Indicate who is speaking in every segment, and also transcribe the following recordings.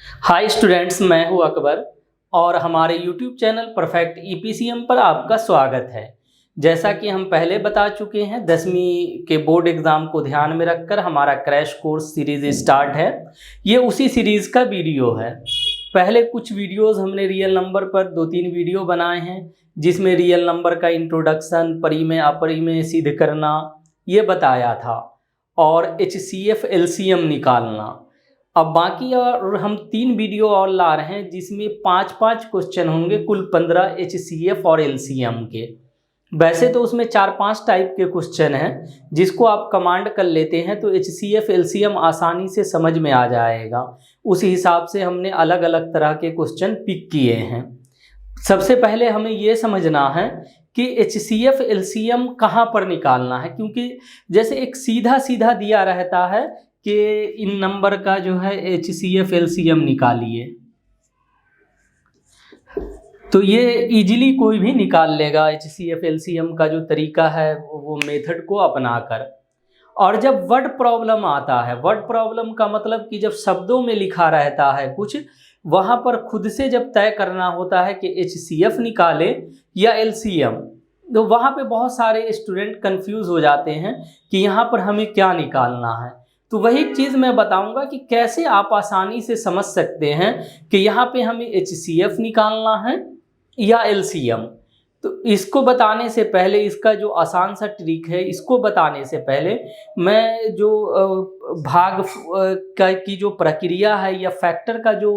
Speaker 1: Hi students, मैं हूं अकबर और हमारे यूट्यूब चैनल परफेक्ट ईपीसीएम पर आपका स्वागत है। जैसा कि हम पहले बता चुके हैं, 10वीं के बोर्ड एग्ज़ाम को ध्यान में रखकर हमारा क्रैश कोर्स सीरीज़ स्टार्ट है। ये उसी सीरीज़ का वीडियो है। पहले कुछ वीडियोज़ हमने रियल नंबर पर 2-3 वीडियो बनाए हैं, जिसमें रियल नंबर का इंट्रोडक्शन, परिमेय अपरिमेय सिद्ध करना ये बताया था और HCF LCM निकालना। अब बाकी और हम 3 वीडियो और ला रहे हैं, जिसमें 5-5 क्वेश्चन होंगे, कुल 15 HCF और LCM के। वैसे तो उसमें 4-5 टाइप के क्वेश्चन हैं, जिसको आप कमांड कर लेते हैं तो HCF LCM आसानी से समझ में आ जाएगा। उस हिसाब से हमने अलग अलग तरह के क्वेश्चन पिक किए हैं। सबसे पहले हमें ये समझना है कि HCF LCM कहाँ पर निकालना है, क्योंकि जैसे एक सीधा सीधा दिया रहता है कि इन नंबर का जो है HCF LCM निकालिए, तो ये इजीली कोई भी निकाल लेगा HCF LCM का जो तरीका है वो मेथड को अपनाकर। और जब वर्ड प्रॉब्लम आता है, वर्ड प्रॉब्लम का मतलब कि जब शब्दों में लिखा रहता है कुछ, वहाँ पर खुद से जब तय करना होता है कि HCF निकाले या LCM, तो वहाँ पे बहुत सारे स्टूडेंट कंफ्यूज हो जाते हैं कि यहाँ पर हमें क्या निकालना है। तो वही चीज़ मैं बताऊंगा कि कैसे आप आसानी से समझ सकते हैं कि यहाँ पे हमें HCF निकालना है या LCM। तो इसको बताने से पहले, इसका जो आसान सा ट्रिक है, इसको बताने से पहले मैं जो भाग की जो प्रक्रिया है या फैक्टर का जो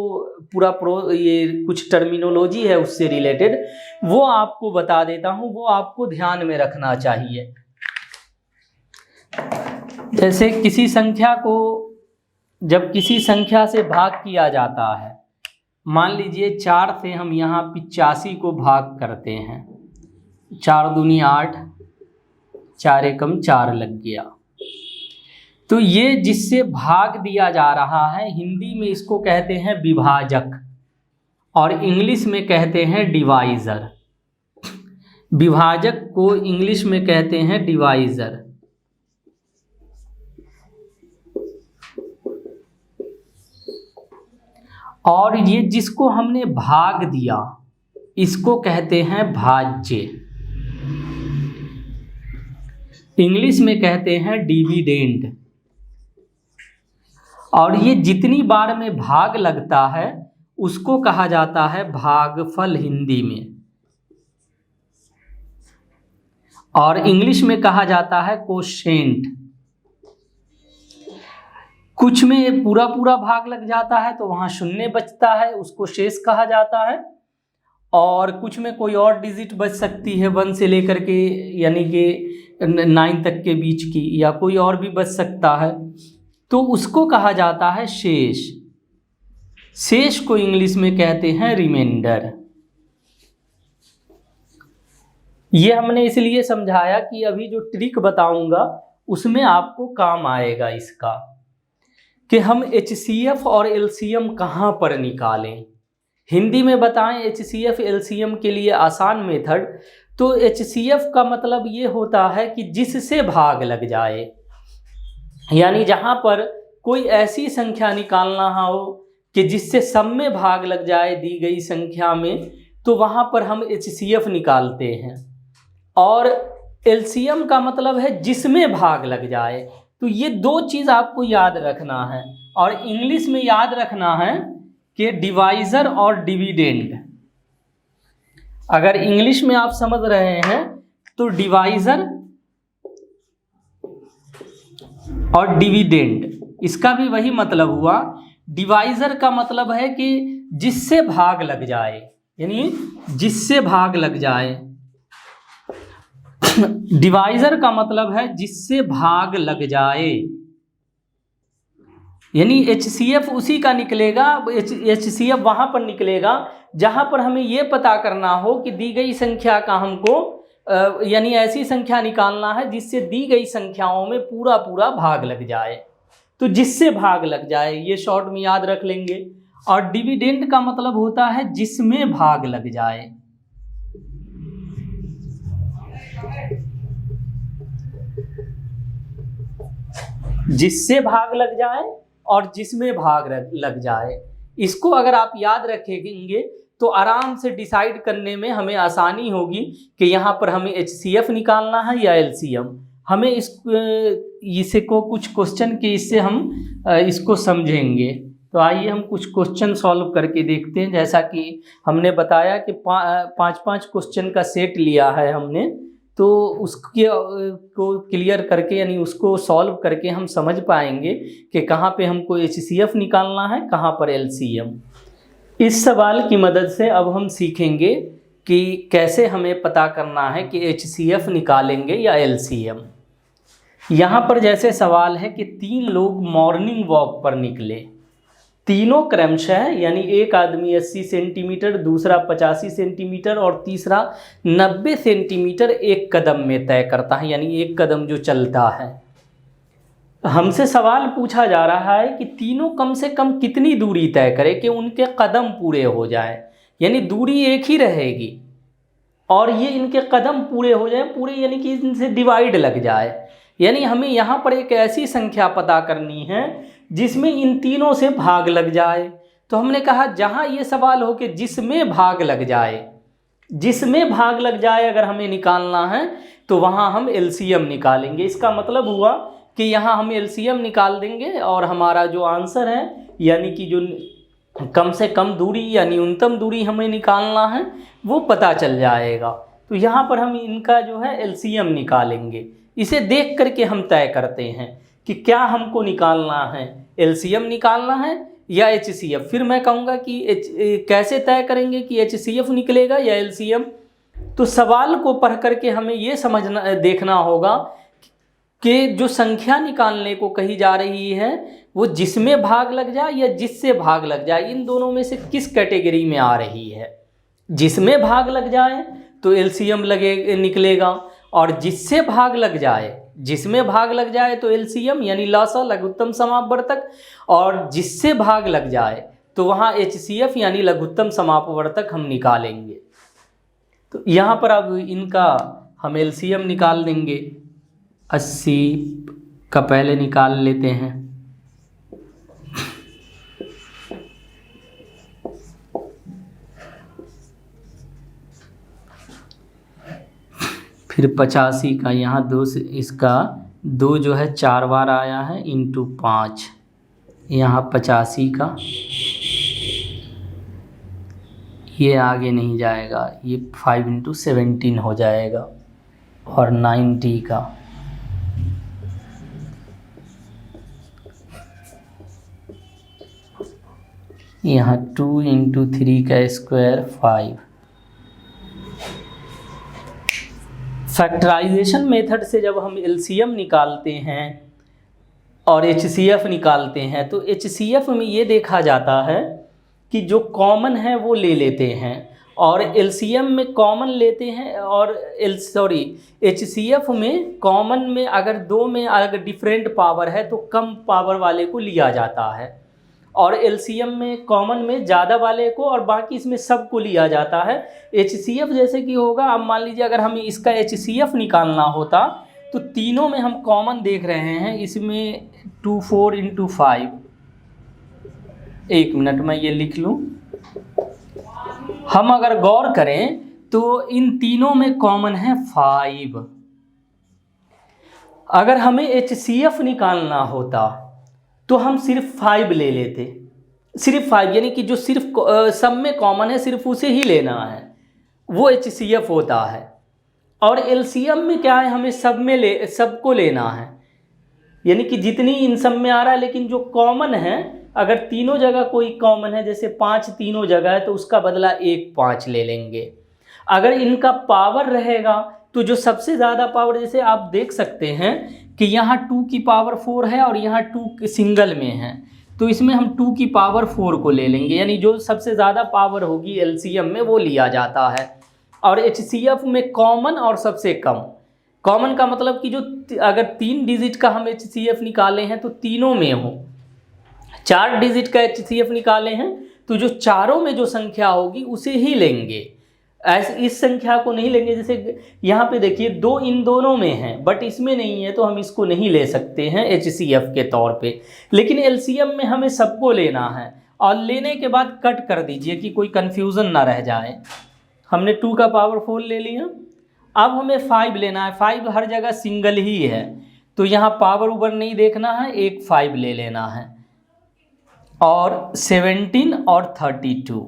Speaker 1: पूरा ये कुछ टर्मिनोलॉजी है उससे रिलेटेड, वो आपको बता देता हूँ। वो आपको ध्यान में रखना चाहिए। जैसे किसी संख्या को जब किसी संख्या से भाग किया जाता है, मान लीजिए 4 से हम यहाँ 85 को भाग करते हैं, 4 दूनी 8, 4 एकम 4 लग गया। तो ये जिससे भाग दिया जा रहा है, हिंदी में इसको कहते हैं विभाजक और इंग्लिश में कहते हैं डिवाइज़र। विभाजक को इंग्लिश में कहते हैं डिवाइज़र। और ये जिसको हमने भाग दिया, इसको कहते हैं भाज्य। इंग्लिश में कहते हैं डिविडेंड। और ये जितनी बार में भाग लगता है उसको कहा जाता है भागफल हिंदी में, और इंग्लिश में कहा जाता है कोशेंट। कुछ में पूरा पूरा भाग लग जाता है तो वहाँ शून्य बचता है, उसको शेष कहा जाता है। और कुछ में कोई और डिजिट बच सकती है, 1 से लेकर के यानी कि 9 तक के बीच की, या कोई और भी बच सकता है, तो उसको कहा जाता है शेष। शेष को इंग्लिश में कहते हैं रिमाइंडर। ये हमने इसलिए समझाया कि अभी जो ट्रिक बताऊंगा उसमें आपको काम आएगा इसका, कि हम HCF और LCM कहाँ पर निकालें। हिंदी में बताएं HCF LCM के लिए आसान मेथड, तो HCF का मतलब ये होता है कि जिससे भाग लग जाए, यानी जहाँ पर कोई ऐसी संख्या निकालना हो कि जिससे सब में भाग लग जाए दी गई संख्या में, तो वहाँ पर हम HCF निकालते हैं। और LCM का मतलब है जिसमें भाग लग जाए। तो ये 2 चीज़ आपको याद रखना है। और इंग्लिश में याद रखना है कि डिवाइज़र और डिविडेंड। अगर इंग्लिश में आप समझ रहे हैं तो डिवाइज़र और डिविडेंड, इसका भी वही मतलब हुआ। डिवाइज़र का मतलब है कि जिससे भाग लग जाए, यानी जिससे भाग लग जाए। डिवाइज़र का मतलब है जिससे भाग लग जाए, यानी HCF उसी का निकलेगा। HCF वहाँ पर निकलेगा जहाँ पर हमें ये पता करना हो कि दी गई संख्या का हमको यानी ऐसी संख्या निकालना है जिससे दी गई संख्याओं में पूरा पूरा भाग लग जाए। तो जिससे भाग लग जाए, ये शॉर्ट में याद रख लेंगे। और डिविडेंड का मतलब होता है जिसमें भाग लग जाए। जिससे भाग लग जाए और जिसमें भाग लग जाए, इसको अगर आप याद रखेंगे तो आराम से डिसाइड करने में हमें आसानी होगी कि यहाँ पर हमें HCF निकालना है या LCM। हमें इसको कुछ क्वेश्चन के इससे हम इसको समझेंगे। तो आइए हम कुछ क्वेश्चन सॉल्व करके देखते हैं। जैसा कि हमने बताया कि 5-5 क्वेश्चन का सेट लिया है हमने, तो उसके को क्लियर करके यानी उसको सॉल्व करके हम समझ पाएंगे कि कहाँ पे हमको HCF निकालना है, कहाँ पर LCM। इस सवाल की मदद से अब हम सीखेंगे कि कैसे हमें पता करना है कि HCF निकालेंगे या LCM। यहाँ पर जैसे सवाल है कि 3 लोग मॉर्निंग वॉक पर निकले, तीनों क्रमशः यानी एक आदमी 80 सेंटीमीटर, दूसरा 85 सेंटीमीटर और तीसरा 90 सेंटीमीटर एक कदम में तय करता है, यानी एक कदम जो चलता है। हमसे सवाल पूछा जा रहा है कि तीनों कम से कम कितनी दूरी तय करें कि उनके कदम पूरे हो जाए, यानी दूरी एक ही रहेगी और ये इनके कदम पूरे हो जाए, पूरे यानी कि इनसे डिवाइड लग जाए। यानी हमें यहाँ पर एक ऐसी संख्या पता करनी है जिसमें इन तीनों से भाग लग जाए। तो हमने कहा जहाँ ये सवाल हो कि जिसमें भाग लग जाए, जिसमें भाग लग जाए अगर हमें निकालना है तो वहाँ हम LCM निकालेंगे। इसका मतलब हुआ कि यहाँ हम LCM निकाल देंगे और हमारा जो आंसर है यानी कि जो कम से कम दूरी या न्यूनतम दूरी हमें निकालना है वो पता चल जाएगा। तो यहाँ पर हम इनका जो है LCM निकालेंगे। इसे देख करके हम तय करते हैं कि क्या हमको निकालना है, LCM निकालना है या HCF। फिर मैं कहूँगा कि कैसे तय करेंगे कि HCF निकलेगा या LCM। तो सवाल को पढ़ करके हमें ये समझना देखना होगा कि जो संख्या निकालने को कही जा रही है वो जिसमें भाग लग जाए या जिससे भाग लग जाए, इन दोनों में से किस कैटेगरी में आ रही है। जिसमें भाग लग जाए तो LCM निकलेगा और जिससे भाग लग जाए, जिसमें भाग लग जाए तो LCM यानी लसा लघुत्तम समापवर्तक, और जिससे भाग लग जाए तो वहाँ HCF यानी लघुत्तम समापवर्तक हम निकालेंगे। तो यहाँ पर अब इनका हम LCM निकाल देंगे। 80 का पहले निकाल लेते हैं, फिर 85 का यहाँ 2 से इसका 2 जो है 4 बार आया है इंटू 5, यहाँ 85 का ये आगे नहीं जाएगा, ये 5 इंटू 17 हो जाएगा, और 90 का यहाँ 2 इंटू 3 का स्क्वायर 5। फैक्टराइजेशन मेथड से जब हम LCM निकालते हैं और HCF निकालते हैं तो HCF में ये देखा जाता है कि जो कॉमन है वो ले लेते हैं, और LCM में कॉमन लेते हैं, और HCF में कॉमन में अगर दो में अगर डिफरेंट पावर है तो कम पावर वाले को लिया जाता है, और LCM में कॉमन में ज़्यादा वाले को और बाकी इसमें सब को लिया जाता है। HCF जैसे कि होगा, अब मान लीजिए अगर हमें इसका HCF निकालना होता तो तीनों में हम कॉमन देख रहे हैं, इसमें 24 इंटू 5, 1 मिनट में ये लिख लूँ। हम अगर गौर करें तो इन तीनों में कॉमन है 5। अगर हमें HCF निकालना होता तो हम सिर्फ 5 ले लेते, सिर्फ 5 यानी कि जो सिर्फ सब में कॉमन है सिर्फ उसे ही लेना है, वो HCF होता है। और LCM में क्या है, हमें सबको लेना है, यानी कि जितनी इन सब में आ रहा है, लेकिन जो कॉमन है अगर तीनों जगह कोई कॉमन है, जैसे 5 तीनों जगह है तो उसका बदला 1 5 ले लेंगे। अगर इनका पावर रहेगा तो जो सबसे ज़्यादा पावर, जैसे आप देख सकते हैं कि यहाँ 2 की पावर 4 है और यहाँ 2 सिंगल में है, तो इसमें हम 2 की पावर 4 को ले लेंगे, यानी जो सबसे ज़्यादा पावर होगी LCM में वो लिया जाता है। और HCF में कॉमन और सबसे कम, कॉमन का मतलब कि जो अगर 3 डिजिट का हम HCF निकाले हैं तो तीनों में हो, 4 डिजिट का HCF निकाले हैं तो जो चारों में जो संख्या होगी उसे ही लेंगे, ऐसे इस संख्या को नहीं लेंगे। जैसे यहाँ पे देखिए 2 इन दोनों में है बट इसमें नहीं है तो हम इसको नहीं ले सकते हैं HCF के तौर पे, लेकिन LCM में हमें सबको लेना है और लेने के बाद कट कर दीजिए कि कोई कन्फ्यूज़न ना रह जाए। हमने 2 का पावर 4 ले लिया। अब हमें 5 लेना है। 5 हर जगह सिंगल ही है, तो यहाँ पावर ऊपर नहीं देखना है, एक 5 ले लेना है। और 17 और 32,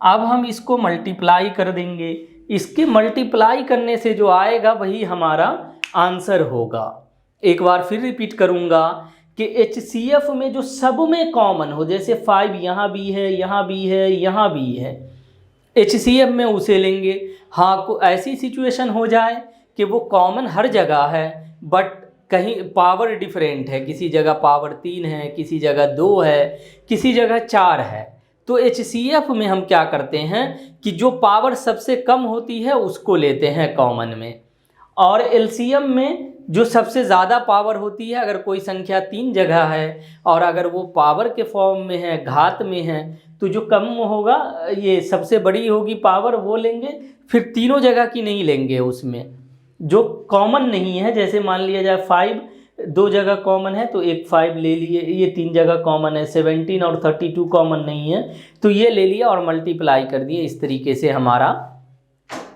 Speaker 1: अब हम इसको मल्टीप्लाई कर देंगे। इसके मल्टीप्लाई करने से जो आएगा वही हमारा आंसर होगा। एक बार फिर रिपीट करूँगा कि HCF में जो सब में कॉमन हो, जैसे 5 यहाँ भी है, यहाँ भी है, यहाँ भी है, HCF में उसे लेंगे। हाँ, को ऐसी सिचुएशन हो जाए कि वो कॉमन हर जगह है बट कहीं पावर डिफरेंट है, किसी जगह पावर 3 है, किसी जगह 2 है, किसी जगह 4 है, तो HCF में हम क्या करते हैं कि जो पावर सबसे कम होती है उसको लेते हैं कॉमन में। और LCM में जो सबसे ज़्यादा पावर होती है, अगर कोई संख्या 3 जगह है और अगर वो पावर के फॉर्म में है, घात में है, तो जो कम होगा, ये सबसे बड़ी होगी पावर, वो लेंगे। फिर तीनों जगह की नहीं लेंगे, उसमें जो कॉमन नहीं है, जैसे मान लिया जाए 5 2 जगह कॉमन है तो एक 5 ले लिए, ये 3 जगह कॉमन है, 17 और 32 कॉमन नहीं है तो ये ले लिया और मल्टीप्लाई कर दिए। इस तरीके से हमारा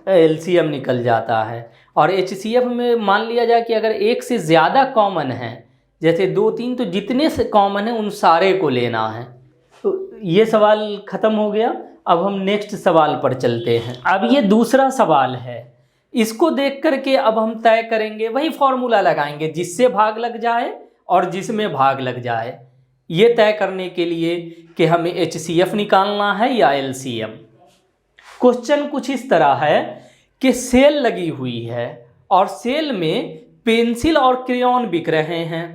Speaker 1: LCM निकल जाता है। और HCF में मान लिया जाए कि अगर एक से ज़्यादा कॉमन है, जैसे 2 3, तो जितने से कॉमन है उन सारे को लेना है। तो ये सवाल ख़त्म हो गया। अब हम नेक्स्ट सवाल पर चलते हैं। अब ये दूसरा सवाल है, इसको देख करके अब हम तय करेंगे, वही फॉर्मूला लगाएंगे जिससे भाग लग जाए और जिसमें भाग लग जाए, ये तय करने के लिए कि हमें HCF निकालना है या LCM। क्वेश्चन कुछ इस तरह है कि सेल लगी हुई है और सेल में पेंसिल और क्रेयॉन बिक रहे हैं।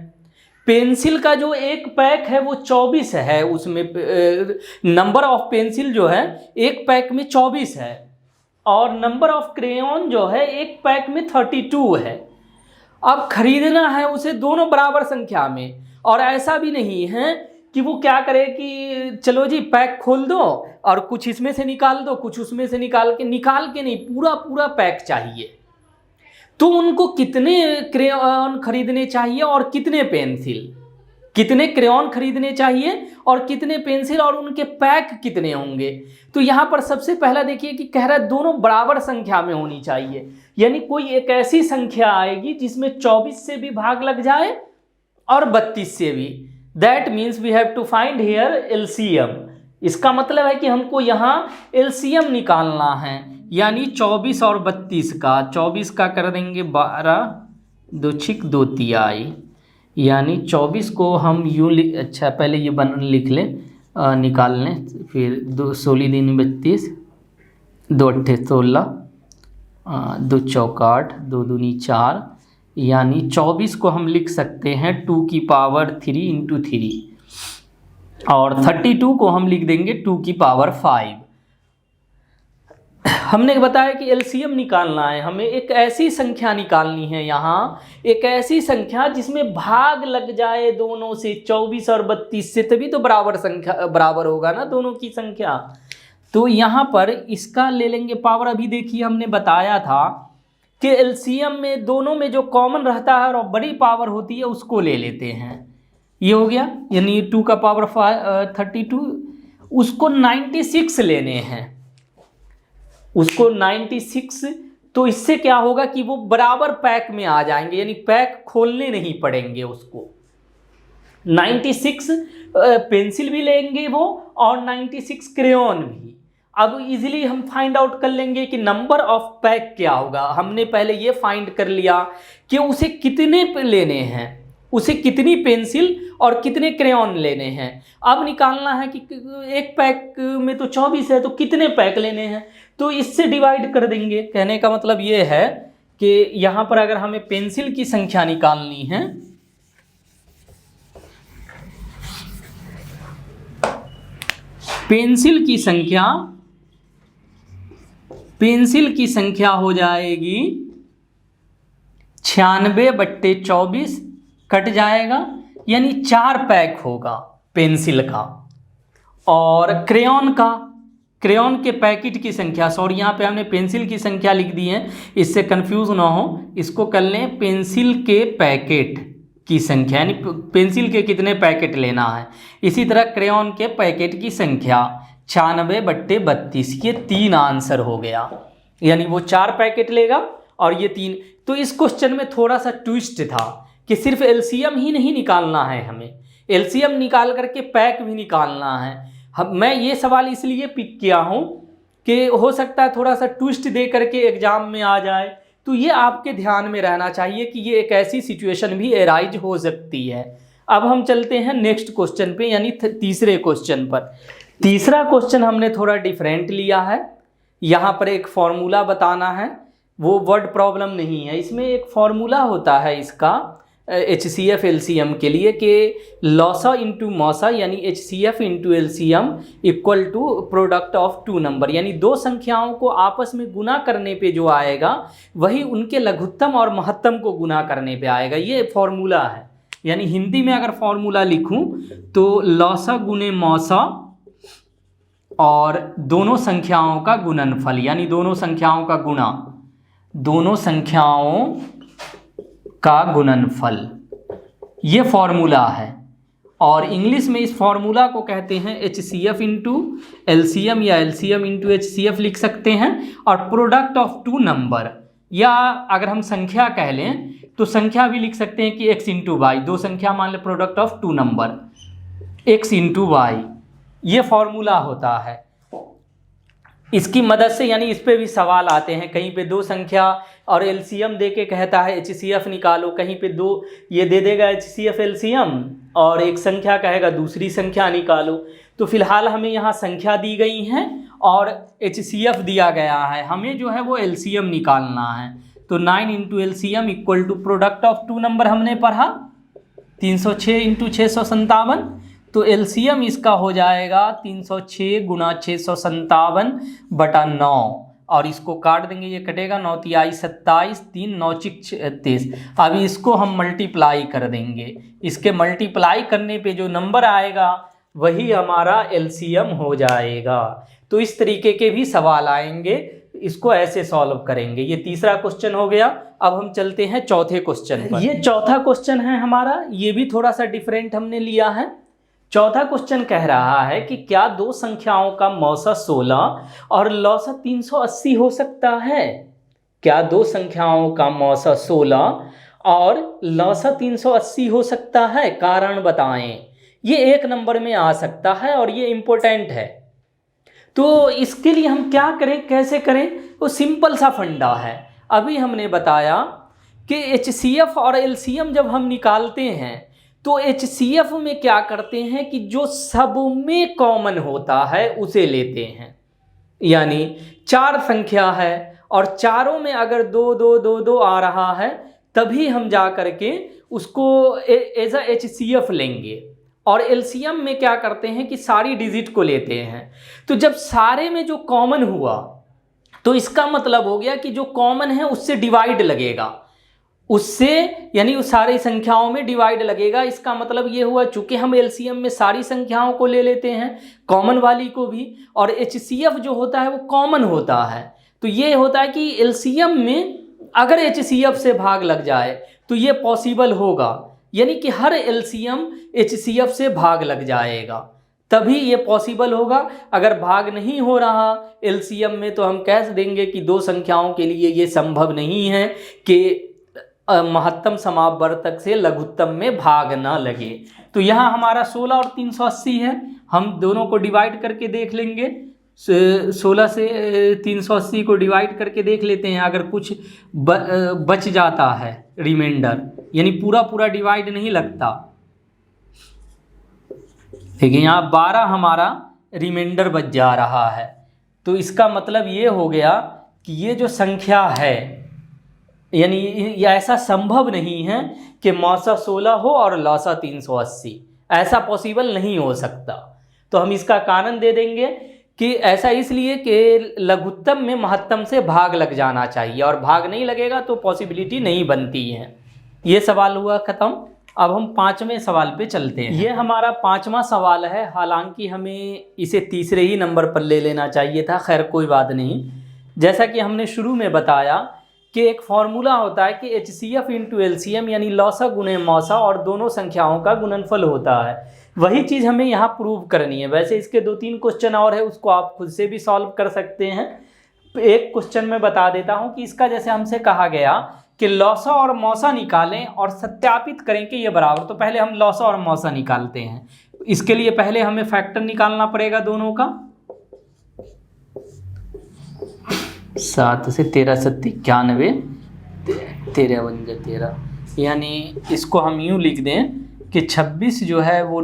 Speaker 1: पेंसिल का जो एक पैक है वो 24 है, उसमें नंबर ऑफ पेंसिल जो है एक पैक में 24 है और नंबर ऑफ क्रेयॉन जो है एक पैक में 32 है। अब खरीदना है उसे दोनों बराबर संख्या में, और ऐसा भी नहीं है कि वो क्या करे कि चलो जी पैक खोल दो और कुछ इसमें से निकाल दो, कुछ उसमें से निकाल के नहीं, पूरा पूरा पैक चाहिए। तो उनको कितने क्रेयॉन खरीदने चाहिए और कितने पेंसिल, कितने क्रेयॉन खरीदने चाहिए और कितने पेंसिल, और उनके पैक कितने होंगे। तो यहाँ पर सबसे पहला देखिए कि कह रहा है दोनों बराबर संख्या में होनी चाहिए, यानी कोई एक ऐसी संख्या आएगी जिसमें 24 से भी भाग लग जाए और 32 से भी। That means we have to find here LCM। इसका मतलब है कि हमको यहाँ LCM निकालना है, यानी 24 और 32 का। 24 का कर देंगे 12 2 6 2 तिहाई, यानी 24 को हम यूँ अच्छा पहले ये लिख लें, निकाल लें, फिर 2 16 दिन 32, 2 8 16, 2 चौका 8, 2 दूनी 4, यानी 24 को हम लिख सकते हैं 2 की पावर 3 इंटू 3, और 32 को हम लिख देंगे 2 की पावर 5। हमने बताया कि LCM निकालना है, हमें एक ऐसी संख्या निकालनी है, यहाँ एक ऐसी संख्या जिसमें भाग लग जाए दोनों से, 24 और 32 से, तभी तो बराबर संख्या बराबर होगा ना दोनों की संख्या। तो यहाँ पर इसका ले लेंगे पावर। अभी देखिए हमने बताया था कि LCM में दोनों में जो कॉमन रहता है और बड़ी पावर होती है उसको ले लेते हैं। ये हो गया, यानी 2 का पावर 32, उसको 96 लेने हैं, उसको 96। तो इससे क्या होगा कि वो बराबर पैक में आ जाएंगे, यानी पैक खोलने नहीं पड़ेंगे उसको। 96 पेंसिल भी लेंगे वो और 96 क्रेयॉन भी। अब इजीली हम फाइंड आउट कर लेंगे कि नंबर ऑफ पैक क्या होगा। हमने पहले ये फाइंड कर लिया कि उसे कितने लेने हैं, उसे कितनी पेंसिल और कितने क्रेयॉन लेने हैं। अब निकालना है कि एक पैक में तो 24 है, तो कितने पैक लेने हैं, तो इससे डिवाइड कर देंगे। कहने का मतलब ये है कि यहाँ पर अगर हमें पेंसिल की संख्या निकालनी है, पेंसिल की संख्या हो जाएगी 96/24, कट जाएगा, यानी 4 पैक होगा पेंसिल का। और क्रेयॉन के पैकेट की संख्या, सॉरी यहाँ पे हमने पेंसिल की संख्या लिख दी है, इससे कंफ्यूज ना हो, इसको कर लें पेंसिल के पैकेट, की संख्या, यानी पेंसिल के कितने पैकेट लेना है। इसी तरह क्रेयॉन के पैकेट की संख्या 96/32, ये 3 आंसर हो गया, यानी वो 4 पैकेट लेगा और ये 3। तो इस क्वेश्चन में थोड़ा सा ट्विस्ट था कि सिर्फ एलसीएम ही नहीं निकालना है, हमें एलसीएम निकाल करके पैक भी निकालना है। मैं ये सवाल इसलिए पिक किया हूँ कि हो सकता है थोड़ा सा ट्विस्ट दे करके एग्जाम में आ जाए, तो ये आपके ध्यान में रहना चाहिए कि ये एक ऐसी सिचुएशन भी एराइज हो सकती है। अब हम चलते हैं नेक्स्ट क्वेश्चन पे, यानी तीसरे क्वेश्चन पर। तीसरा क्वेश्चन हमने थोड़ा डिफरेंट लिया है। यहाँ पर एक फॉर्मूला बताना है, वो वर्ड प्रॉब्लम नहीं है, इसमें एक फॉर्मूला होता है इसका HCF LCM के लिए कि लॉसा इंटू मौसा, यानी HCF into LCM equal to product of 2 number, यानी 2 संख्याओं को आपस में गुना करने पे जो आएगा वही उनके लघुत्तम और महत्तम को गुना करने पे आएगा। ये फॉर्मूला है, यानी हिंदी में अगर फॉर्मूला लिखूं तो लॉसा गुने मौसा और दोनों संख्याओं का गुणनफल, यानी दोनों संख्याओं का गुणा, दोनों संख्याओं का गुणनफल, ये फॉर्मूला है। और इंग्लिश में इस फॉर्मूला को कहते हैं HCF इंटू LCM या LCM इंटू HCF लिख सकते हैं। और प्रोडक्ट ऑफ 2 नंबर, या अगर हम संख्या कह लें तो संख्या भी लिख सकते हैं कि x इंटू वाई, 2 संख्या मान ले product of 2 number x into y, ये फॉर्मूला होता है। इसकी मदद से, यानी इस पे भी सवाल आते हैं, कहीं पे 2 संख्या और LCM दे के कहता है HCF निकालो, कहीं पे 2 ये दे देगा HCF LCM और एक संख्या कहेगा दूसरी संख्या निकालो। तो फिलहाल हमें यहाँ संख्या दी गई हैं और HCF दिया गया है, हमें जो है वो LCM निकालना है। तो 9 into LCM equal to product of 2 number हमने पढ़ा 306 इंटू 657, तो LCM इसका हो जाएगा 306 गुणा 657/9, और इसको काट देंगे, ये कटेगा 9 तिहाई 27, 3 9 चिक 36। अभी इसको हम मल्टीप्लाई कर देंगे, इसके मल्टीप्लाई करने पे जो नंबर आएगा वही हमारा LCM हो जाएगा। तो इस तरीके के भी सवाल आएंगे, इसको ऐसे सॉल्व करेंगे। ये तीसरा क्वेश्चन हो गया। अब हम चलते हैं चौथे क्वेश्चन पर। ये चौथा क्वेश्चन है हमारा, ये भी थोड़ा सा डिफरेंट हमने लिया है। चौथा क्वेश्चन कह रहा है कि क्या 2 संख्याओं का मौसा 16 और लौसा 380 हो सकता है? क्या 2 संख्याओं का मौसा 16 और लौसा 380 हो सकता है? कारण बताएं। ये 1 नंबर में आ सकता है और ये इम्पोर्टेंट है। तो इसके लिए हम क्या करें, कैसे करें? वो सिंपल सा फंडा है। अभी हमने बताया कि HCF और LCM जब हम निकालते हैं तो HCF में क्या करते हैं कि जो सब में कॉमन होता है उसे लेते हैं, यानी 4 संख्या है और चारों में अगर 2 2 2 2 आ रहा है तभी हम जा करके उसको एज अ HCF लेंगे। और LCM में क्या करते हैं कि सारी डिजिट को लेते हैं। तो जब सारे में जो कॉमन हुआ तो इसका मतलब हो गया कि जो कॉमन है उससे डिवाइड लगेगा, उससे यानी उस सारी संख्याओं में डिवाइड लगेगा। इसका मतलब ये हुआ, चूंकि हम LCM में सारी संख्याओं को ले लेते हैं, कॉमन वाली को भी, और HCF जो होता है वो कॉमन होता है। तो ये होता है कि LCM में अगर HCF से भाग लग जाए तो ये पॉसिबल होगा, यानी कि हर LCM HCF से भाग लग जाएगा तभी ये पॉसिबल होगा। अगर भाग नहीं हो रहा LCM में तो हम कह देंगे कि 2 संख्याओं के लिए ये संभव नहीं है कि महत्तम समावर्तक से लघुत्तम में भाग ना लगे। तो यहाँ हमारा 16 और 380 है, हम दोनों को डिवाइड करके देख लेंगे। 16 से 380 को डिवाइड करके देख लेते हैं, अगर कुछ बच जाता है रिमाइंडर, यानी पूरा डिवाइड नहीं लगता। ठीक है, यहाँ 12 हमारा रिमाइंडर बच जा रहा है। तो इसका मतलब ये हो गया कि ये जो संख्या है, यानी ये ऐसा संभव नहीं है कि मौसा 16 हो और लौसा 380, ऐसा पॉसिबल नहीं हो सकता। तो हम इसका कारण दे देंगे कि ऐसा इसलिए कि लघुत्तम में महत्तम से भाग लग जाना चाहिए, और भाग नहीं लगेगा तो पॉसिबिलिटी नहीं बनती है। ये सवाल हुआ ख़त्म। अब हम 5वें सवाल पे चलते हैं। ये हमारा 5वां सवाल है, हालांकि हमें इसे तीसरे ही नंबर पर ले लेना चाहिए था, खैर कोई बात नहीं। जैसा कि हमने शुरू में बताया कि एक फॉर्मूला होता है कि HCF इंटू LCM यानी लौसा गुणे मौसा और दोनों संख्याओं का गुणनफल होता है। वही चीज़ हमें यहाँ प्रूव करनी है। वैसे इसके 2-3 क्वेश्चन और है, उसको आप खुद से भी सॉल्व कर सकते हैं। एक क्वेश्चन में बता देता हूँ कि इसका जैसे हमसे कहा गया कि लौसा और मौसा निकालें और सत्यापित करें कि ये बराबर, तो पहले हम लौसा और मौसा निकालते हैं। इसके लिए पहले हमें फैक्टर निकालना पड़ेगा दोनों का। 7 से 13 सत्ती 91, 13 × 13, यानी इसको हम यूँ लिख दें कि 26 जो है वो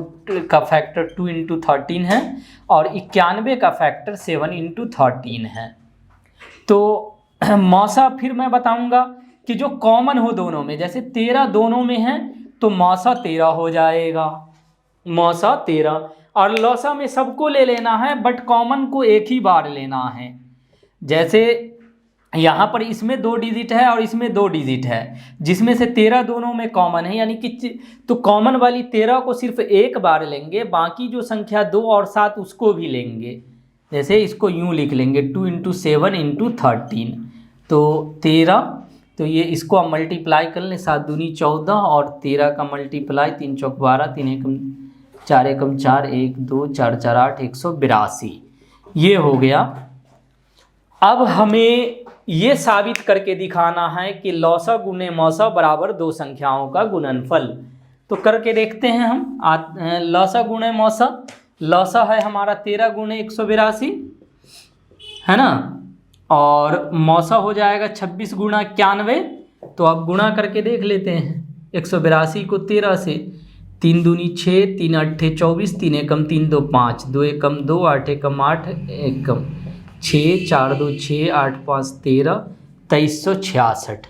Speaker 1: का फैक्टर 2 × 13 है और 91 का फैक्टर 7 × 13 है। तो मौसा फिर मैं बताऊंगा कि जो कॉमन हो दोनों में, जैसे 13 दोनों में है तो मौसा 13 हो जाएगा, मौसा 13। और लौसा में सबको ले लेना है बट कॉमन को एक ही बार लेना है। जैसे यहाँ पर इसमें 2 डिजिट है और इसमें 2 डिजिट है, जिसमें से 13 दोनों में कॉमन है, यानी कि तो कॉमन वाली 13 को सिर्फ एक बार लेंगे, बाकी जो संख्या 2 और 7 उसको भी लेंगे। जैसे इसको यूँ लिख लेंगे 2 × 7 × 13, तो 13, तो ये इसको हम मल्टीप्लाई कर लें, 7 दूनी 14 और 13 का मल्टीप्लाई 3 चौक 12, 3 एकम 4 एकम 4, 1 2 4 4 8, 182 ये हो गया। अब हमें ये साबित करके दिखाना है कि लौसा गुणे मौसा बराबर दो संख्याओं का गुणनफल। तो करके देखते हैं हम। लौसा गुणे मौसा, लौसा है हमारा 13 × 182 है ना, और मौसा हो जाएगा 26 × 91। तो अब गुणा करके देख लेते हैं 182 को 13 से। 3 दूनी 6, 3 8 24, 3 एकम 3 2 5, 2 एकम 2, 8 एकम 8, एकम 6, 4 2 6, 8 5 13, 2366,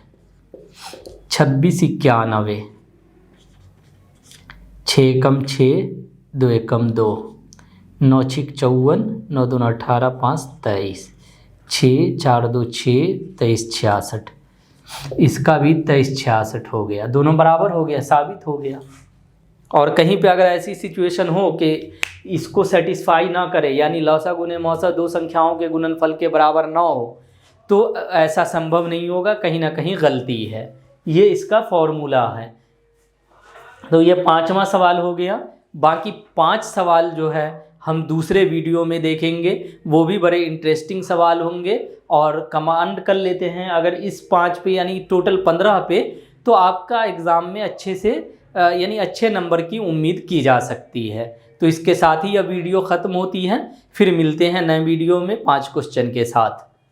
Speaker 1: 26 91, 6 एकम 6, 2 एकम 2, 9 6 54, 9 2 18, 5 23, 6 4 2 6, 23 66। इसका भी 23 66 हो गया, दोनों बराबर हो गया, साबित हो गया। और कहीं पे अगर ऐसी सिचुएशन हो कि इसको सेटिस्फाई ना करे, यानी लौसा गुणे मौसा दो संख्याओं के गुणनफल के बराबर ना हो, तो ऐसा संभव नहीं होगा, कहीं ना कहीं गलती है। ये इसका फॉर्मूला है। तो ये 5वां सवाल हो गया। बाकी 5 सवाल जो है हम दूसरे वीडियो में देखेंगे, वो भी बड़े इंटरेस्टिंग सवाल होंगे। और कमांड कर लेते हैं अगर इस 5 पे यानी टोटल 15 पे, तो आपका एग्ज़ाम में अच्छे से यानी अच्छे नंबर की उम्मीद की जा सकती है। तो इसके साथ ही यह वीडियो ख़त्म होती है, फिर मिलते हैं नए वीडियो में 5 क्वेश्चन के साथ।